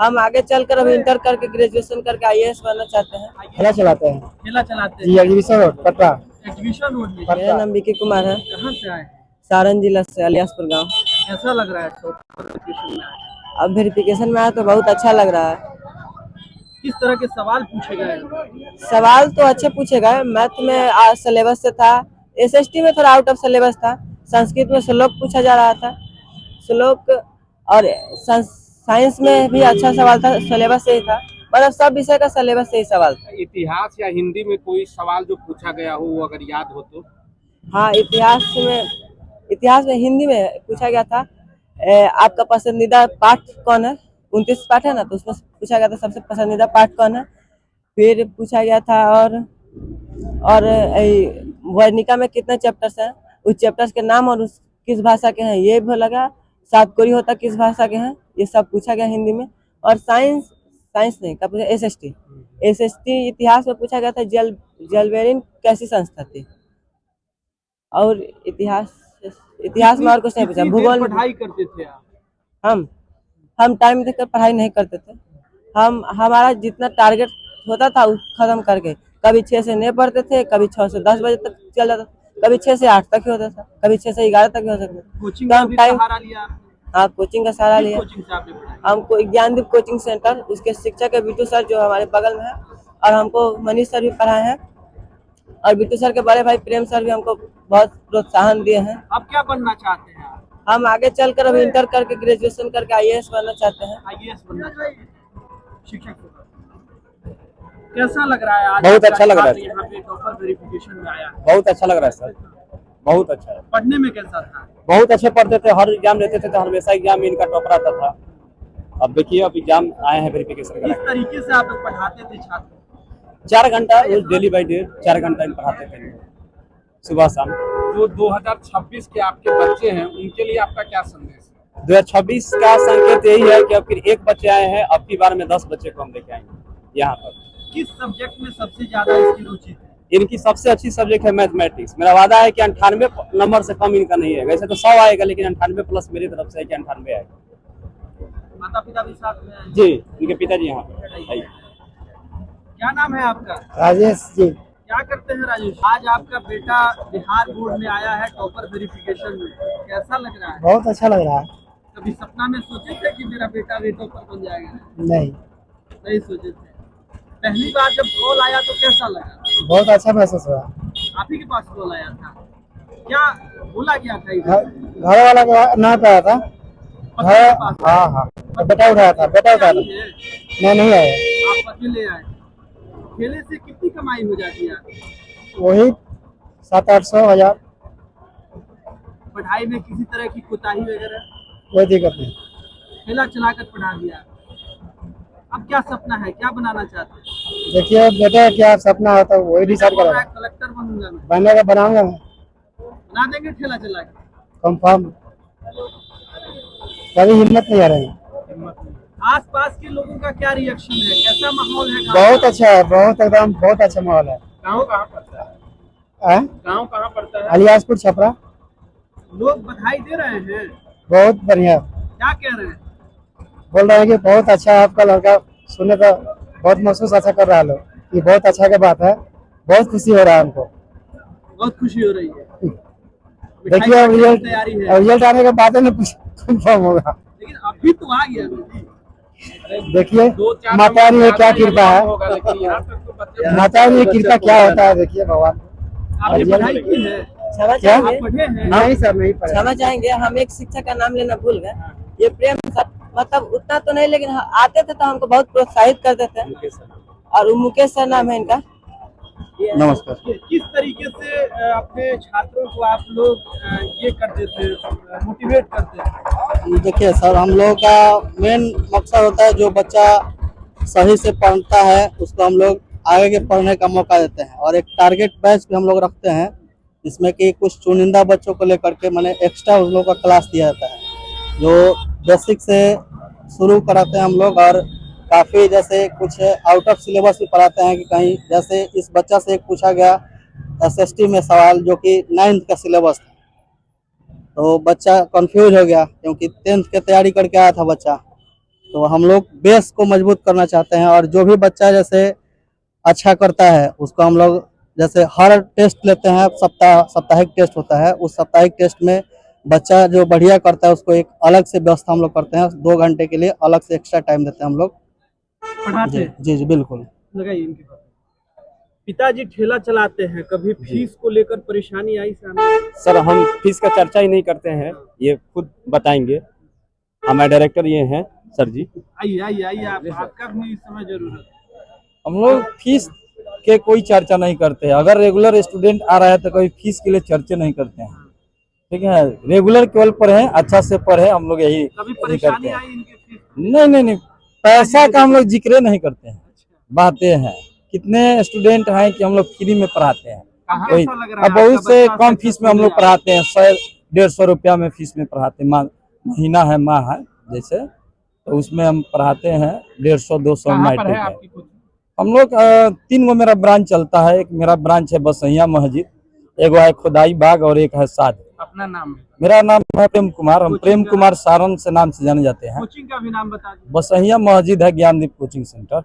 हम आगे चलकर अब इंटर करके ग्रेजुएशन करके आईएएस बनना चाहते हैं। ठेला चलाते हैं ठेला चलाते जी, हैं। Exhibition road Patna. Exhibition road में। मेरा नाम विकी कुमार है। कहाँ से आए? सारण जिला से, अलियासपुर गांव। कैसा लग रहा है टॉपर वेरिफिकेशन में आए? अब वेरिफिकेशन में आया तो बहुत अच्छा लग रहा है। किस तरह के सवाल पूछे गए? सवाल तो अच्छे पूछे गए। मैथ में सिलेबस से था, एसएसटी में थोड़ा आउट ऑफ सिलेबस था। संस्कृत में श्लोक पूछा जा रहा था, श्लोक। और साइंस में भी अच्छा सवाल था, सिलेबस से ही था। मतलब सब विषय का सिलेबस से ही सवाल था। इतिहास या हिंदी में कोई सवाल जो पूछा गया हो वो अगर याद हो तो? हाँ, इतिहास में हिंदी में पूछा गया था। आपका पसंदीदा पाठ कौन है? 29 पाठ है ना, तो उसमें पूछा गया था सबसे पसंदीदा पाठ कौन है। फिर पूछा गया था और वर्णिका में कितने चैप्टर्स हैं, उस चैप्टर्स के नाम और उस किस भाषा के हैं ये भी लगा। सात कोरी होता किस भाषा के हैं, ये सब पूछा गया हिंदी में। और साइंस नहीं, क्या पूछा? एसएसटी इतिहास में पूछा गया था जलबेरिन कैसी संस्था थी। और इतिहास में और कुछ नहीं पूछा। भूगोल में पढ़ाई करते थे आप? हम टाइम देखकर पढ़ाई नहीं करते थे। हमारा जितना टारगेट होता था उस खत्म करके, कभी 6 से नहीं पढ़ते थे, कभी 6 से 10 बजे तक चल जाता, कभी 6 से 8 तक ही होता था, कभी 6 से 11 तक ही हो सकता था। कोचिंग का भी सहारा लिया? हाँ, कोचिंग का सहारा लिया। कोचिंग से आपने पढ़ाई? हमको ज्ञानदीप कोचिंग सेंटर, उसके शिक्षक है बिट्टू सर जो हमारे बगल में है, और हमको मनीष सर भी पढ़ाए हैं। और बिट्टू सर के बड़े भाई प्रेम सर भी हमको बहुत प्रोत्साहन दिए हैं। अब क्या बनना चाहते हैं आप? हम आगे चलकर अब इंटर करके ग्रेजुएशन करके आईएएस बनना चाहते हैं। आईएएस बनना चाहिए, शिक्षक। कैसा लग रहा है आज? बहुत अच्छा लग रहा है। यहाँ पे टॉपर वेरिफिकेशन में आया। बहुत अच्छा लग रहा है सर, बहुत अच्छा है। पढ़ने में कैसा था? बहुत अच्छे पढ़ते थे, हर एग्जाम देते थे तो हमेशा एग्जाम में इनका टॉपर आता था। अब देखिए अब एग्जाम आए हैं वेरिफिकेशन किस का। तरीके से आप लोग पढ़ाते थे छात्र? 4 घंटा रोज डेली बाई डे 4 घंटा इन पढ़ाते थे, सुबह शाम। जो 2026 के आपके बच्चे हैं उनके लिए आपका क्या संदेश है? 2026 का संकेत यही है कि अब फिर 1 बच्चे आए हैं, अब की बार में 10 बच्चे को हम लेके आएंगे यहाँ पर। किस सब्जेक्ट में सबसे ज्यादा इसकी रुचि थी? इनकी सबसे अच्छी सब्जेक्ट है मैथमेटिक्स। मेरा वादा है कि 98 नंबर से कम इनका नहीं है। वैसे तो 100 आएगा, लेकिन 98 प्लस मेरी तरफ से है कि 98 आएगा। माता पिता भी साथ में हैं? जी, इनके पिताजी यहाँ पर आइए। क्या नाम है आपका? राजेश जी। क्या करते हैं राजेश? आज आपका बेटा बिहार बोर्ड में आया है टॉपर वेरिफिकेशन में, कैसा लग रहा है? बहुत अच्छा लग रहा है। कभी सपना में सोचे थे कि मेरा बेटा भी टॉपर बन जाएगा? नहीं सोचे थे। पहली बार जब कॉल आया तो कैसा लगा? बहुत अच्छा महसूस हुआ। आप ही के पास कॉल आया था? क्या बोला गया था इधर? घर वाला ना पाया था। हाँ, बेटा उठाया था। मैं नहीं आया। आप अकेले आए? खेले से कितनी कमाई हो जाती है? वही 700-800 हजार। पढ़ाई में किसी तरह की कोताही वगैरह? कोई दिक्कत नहीं। ठेला चलाकर पढ़ा दिया। अब क्या सपना है, क्या बनाना चाहते हैं? देखिए बेटा, क्या सपना होता है वही डिसाइड करेगा। कलेक्टर बनूंगा मैं। बनाऊंगा मैं। बना देंगे ठेला चला के? कंफर्म। कभी हिम्मत नहीं आ रही। आस पास के लोगों का क्या रिएक्शन है, कैसा माहौल है? बहुत अच्छा है, बहुत अच्छा माहौल है। गाँव कहाँ पड़ता है? गाँव कहाँ पड़ता है? अलियासपुर छपरा। लोग बधाई दे रहे हैं? बहुत बढ़िया। क्या कह रहे हैं? बोल रहे हैं कि बहुत अच्छा है आपका लड़का। सुनने तो बहुत महसूस अच्छा कर रहा है लोग। ये बहुत अच्छा की बात है, बहुत खुशी हो रहा है हमको। बहुत खुशी हो रही है। देखिए रिजल्ट आने के बाद में कुछ कंफर्म होगा, लेकिन अभी तो आ गया ना। देखिए माता रानी की क्या कृपा है। माता रानी की कृपा क्या होता है, देखिए भगवान। आपने पढ़ाई की है? क्षमा चाहेंगे? पढ़े हैं? नहीं सर, नहीं पढ़ा। क्षमा चाहेंगे, हम एक शिक्षक का नाम लेना भूल गए। ये प्रेम सर, मतलब उतना तो नहीं, लेकिन आते थे तो हमको बहुत प्रोत्साहित करते थे। और वो मुकेश सर नाम है इनका। नमस्कार। किस तरीके से अपने छात्रों को आप लोग ये करते थे, मोटिवेट करते थे? देखिए सर, हम लोगों का मेन मकसद होता है जो बच्चा सही से पढ़ता है उसको हम लोग आगे के पढ़ने का मौका देते हैं। और एक टारगेट बैच भी हम लोग रखते हैं, जिसमें कि कुछ चुनिंदा बच्चों को लेकर के मैंने एक्स्ट्रा उन लोगों का क्लास दिया जाता है, जो बेसिक से शुरू कराते हैं हम लोग। और काफ़ी जैसे कुछ आउट ऑफ सिलेबस भी पढ़ाते हैं कि कहीं जैसे इस बच्चा से एक पूछा गया एसएसटी में सवाल जो कि 9th का सिलेबस था, तो बच्चा कंफ्यूज हो गया क्योंकि 10th की तैयारी करके आया था बच्चा। तो हम लोग बेस को मजबूत करना चाहते हैं। और जो भी बच्चा जैसे अच्छा करता है उसको हम लोग जैसे हर टेस्ट लेते हैं, साप्ताहिक टेस्ट होता है, उस साप्ताहिक टेस्ट में बच्चा जो बढ़िया करता है उसको एक अलग से व्यवस्था हम लोग करते हैं, 2 घंटे के लिए अलग से एक्स्ट्रा टाइम देते हैं हम लोग। पढ़ाते जी हैं। जी जी बिल्कुल। लगाइए इनकी बात। पिताजी ठेला चलाते हैं, कभी फीस को लेकर परेशानी आई सामने? सर हम फीस का चर्चा ही नहीं करते हैं, ये खुद बताएंगे। हमारे डायरेक्टर ये हैं सर जी। आइए आइए आइए, आपका भी इस समय जरूरत है। हम लोग फीस के कोई चर्चा नहीं करते हैं। अगर रेगुलर स्टूडेंट आ रहा है तो कभी फीस के लिए चर्चा नहीं करते हैं, ठीक है। रेगुलर केवल पढ़े, अच्छा से पढ़े, हम लोग यही कभी करते परेशानी हैं। आई इनके फीस? नहीं, पैसा का हम लोग जिक्र नहीं करते हैं, बातें हैं। कितने स्टूडेंट हैं कि हम लोग फ्री में पढ़ाते हैं, कोई कैसा लग रहा है अब बहुत आपका से बच्चा कम फीस में हम लोग successful पढ़ाते हैं। 100-150 रुपया में फीस में पढ़ाते हैं। महीना है, माह है जैसे, तो उसमें हम पढ़ाते हैं 150-200 कहाँ पर है मैट्रिक है। आपकी कोचिंग? हम लोग 3 गो मेरा ब्रांच चलता है। एक मेरा ब्रांच है बसहिया मस्जिद, एक है खुदाई बाग और एक है साद। अपना नाम है? मेरा नाम है प्रेम कुमार। हम प्रेम कुमार सारन से नाम से जाने जाते हैं। कोचिंग का भी नाम बता दीजिए। बसहिया मस्जिद है, ज्ञानदीप कोचिंग सेंटर।